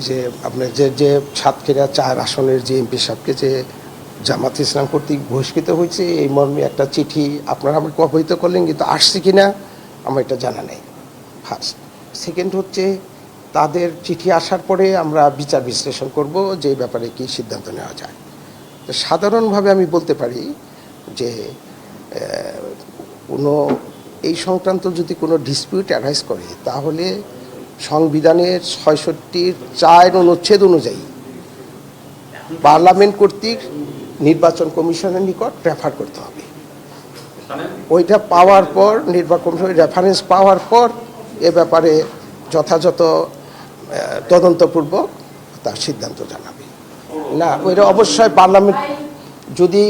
যে আপনার যে সাতক্ষীরা 4 আসনের যে এমপি সাহেবকে যে জামাত ইসলাম কর্তৃক বহিষ্কৃত হয়েছে এই মর্মে একটা চিঠি আপনারা আমাকে অবহিত করলেন, কিন্তু আসছে কিনা আমার এটা জানা নেই। ফার্স্ট। সেকেন্ড হচ্ছে তাদের চিঠি আসার পরে আমরা বিচার বিশ্লেষণ করব যে ব্যাপারে কি সিদ্ধান্ত নেওয়া যায়। তো সাধারণভাবে আমি বলতে পারি যে কোনো এই সংক্রান্ত যদি কোনো ডিসপিউট অ্যারাইজ করে তাহলে সংবিধানের ৬৬(৪) অনুচ্ছেদ অনুযায়ী পার্লামেন্ট কর্তৃক নির্বাচন কমিশনের নিকট রেফার করতে হবে। ওইটা পাওয়ার পর নির্বাচন কমিশনের রেফারেন্স পাওয়ার পর এ ব্যাপারে যথাযথ তদন্তপূর্বক তার সিদ্ধান্ত জানাবে। না, ওইটা অবশ্যই পার্লামেন্ট যদি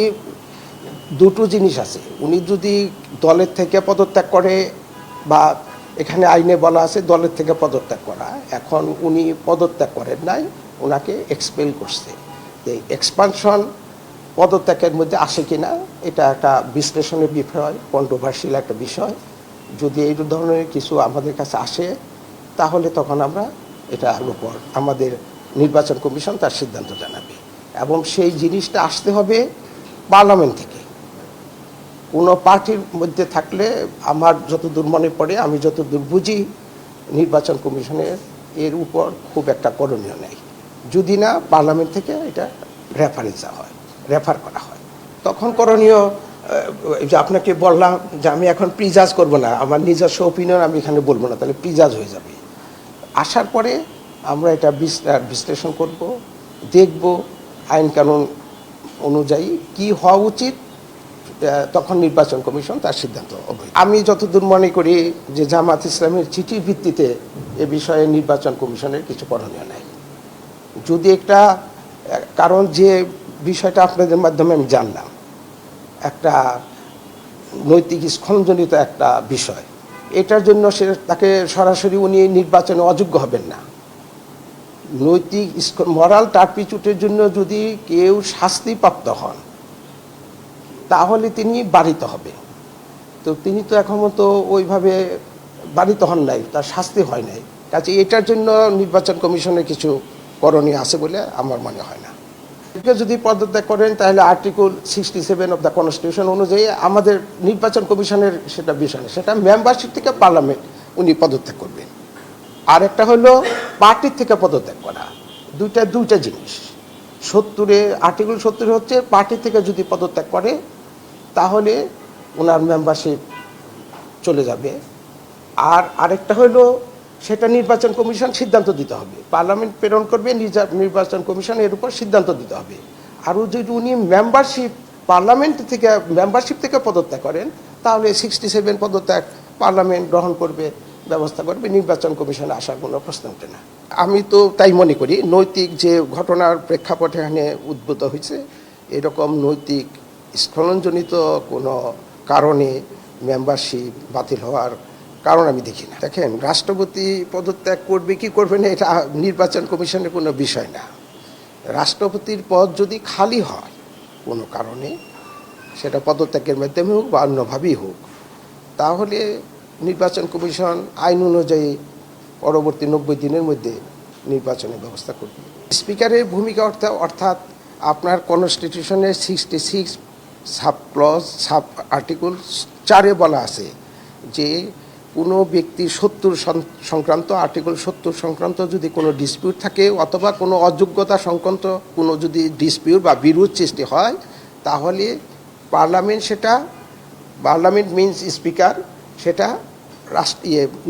দুটো জিনিস আছে, উনি যদি দলের থেকে পদত্যাগ করে বা এখানে আইনে বলা আছে দলের থেকে পদত্যাগ করা, এখন উনি পদত্যাগ করেন নাই, ওনাকে এক্সপেল করছে। এই এক্সপানশন পদত্যাগের মধ্যে আসে কিনা এটা একটা বিশ্লেষণের বিষয়, কন্ট্রোভার্সিয়াল একটা বিষয়। যদি এই ধরনের কিছু আমাদের কাছে আসে তাহলে তখন আমরা এটার উপর আমাদের নির্বাচন কমিশন তার সিদ্ধান্ত জানাবে, এবং সেই জিনিসটা আসতে হবে পার্লামেন্ট থেকে। কোনো পার্টির মধ্যে থাকলে আমার যতদূর মনে পড়ে, আমি যতদূর বুঝি, নির্বাচন কমিশনের এর উপর খুব একটা করণীয় নেই যদি না পার্লামেন্ট থেকে এটা রেফার করা হয়। তখন করণীয় যে আপনাকে বললাম যে আমি এখন প্রিজাজ করব না, আমার নিজস্ব ওপিনিয়ন আমি এখানে বলবো না, তাহলে প্রিজাজ হয়ে যাবে। আসার পরে আমরা এটা বিশ্লেষণ করব, দেখব আইন কানুন অনুযায়ী কি হওয়া উচিত, তখন নির্বাচন কমিশন তার সিদ্ধান্ত হবে। আমি যতদূর মনে করি যে জামাত ইসলামের চিঠির ভিত্তিতে এ বিষয়ে নির্বাচন কমিশনের কিছু করণীয় নেই। যদি একটা কারণ যে বিষয়টা আপনাদের মাধ্যমে আমি জানলাম, একটা নৈতিক স্খলনজনিত একটা বিষয়, এটার জন্য তাকে সরাসরি উনি নির্বাচনে অযোগ্য হবেন না। নৈতিক মরাল টার্পিচুটের জন্য যদি কেউ শাস্তিপ্রাপ্ত হন তাহলে তিনি বারিত হবে। তো তিনি তো এখনও তো ওইভাবে বারিত হন নাই, তার শাস্তি হয় নাই, কাজে এটার জন্য নির্বাচন কমিশনের কিছু করণীয় আছে বলে আমার মনে হয় না। যদি পদত্যাগ করেন তাহলে আর্টিকেল 67 অফ দ্য কনস্টিটিউশন অনুযায়ী আমাদের নির্বাচন কমিশনের সেটা বিষয় না, সেটা মেম্বারশিপ থেকে পার্লামেন্ট উনি পদত্যাগ করবেন। আর একটা হলো পার্টির থেকে পদত্যাগ করা, দুইটা জিনিস। 70-এ আর্টিকেল 70 হচ্ছে পার্টি থেকে যদি পদত্যাগ করে তাহলে ওনার মেম্বারশিপ চলে যাবে। আর আরেকটা হলো সেটা নির্বাচন কমিশন সিদ্ধান্ত দিতে হবে, পার্লামেন্ট প্রেরণ করবে, নির্বাচন কমিশন এর উপর সিদ্ধান্ত দিতে হবে। আরও যদি উনি পার্লামেন্ট থেকে মেম্বারশিপ থেকে পদত্যাগ করেন তাহলে 67 পদত্যাগ পার্লামেন্ট গ্রহণ করবে, ব্যবস্থা করবে, নির্বাচন কমিশনে আসার কোনো প্রশ্ন ওঠে না। আমি তো তাই মনে করি নৈতিক যে ঘটনার প্রেক্ষাপটে এখানে উদ্ভূত হয়েছে, এরকম নৈতিক স্খলনজনিত কোনো কারণে মেম্বারশিপ বাতিল হওয়ার কারণ আমি দেখি না। দেখেন, রাষ্ট্রপতি পদত্যাগ করবে কি করবে না এটা নির্বাচন কমিশনের কোনো বিষয় না। রাষ্ট্রপতির পদ যদি খালি হয় কোনো কারণে, সেটা পদত্যাগের মাধ্যমে হোক বা অন্যভাবেই হোক, তাহলে নির্বাচন কমিশন আইন অনুযায়ী পরবর্তী 90 দিনের মধ্যে নির্বাচনের ব্যবস্থা করবে। স্পিকারের ভূমিকা অর্থাৎ আপনার কনস্টিটিউশনের 66 সাব আর্টিকেল 4-এ বলা আছে যে কোনো ব্যক্তির 70 সংক্রান্ত আর্টিকেল 70 সংক্রান্ত যদি কোনো ডিসপিউট থাকে অথবা কোনো অযোগ্যতা সংক্রান্ত কোনো যদি ডিসপিউট বা বিরোধ সৃষ্টি হয় তাহলে পার্লামেন্ট মিনস স্পিকার সেটা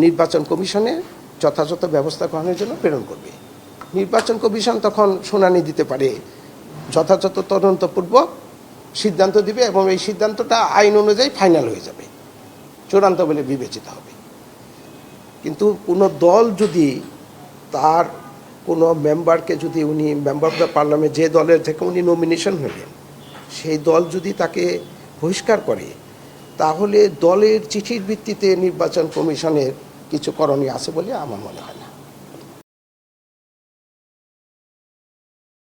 নির্বাচন কমিশনে যথাযথ ব্যবস্থা গ্রহণের জন্য প্রেরণ করবে। নির্বাচন কমিশন তখন শুনানি দিতে পারে, যথাযথ তদন্তপূর্বক সিদ্ধান্ত দিবে এবং এই সিদ্ধান্তটা আইন অনুযায়ী ফাইনাল হয়ে যাবে, চূড়ান্ত বলে বিবেচিত হবে। কিন্তু কোনো দল যদি তার কোনো মেম্বারকে যদি উনি মেম্বার অফ দ্য পার্লামেন্ট যে দলের থেকে উনি নমিনেশন হলেন সেই দল যদি তাকে বহিষ্কার করে তাহলে দলের চিঠির ভিত্তিতে নির্বাচন কমিশনের কিছু করণীয় আছে বলে আমার মনে হয় না।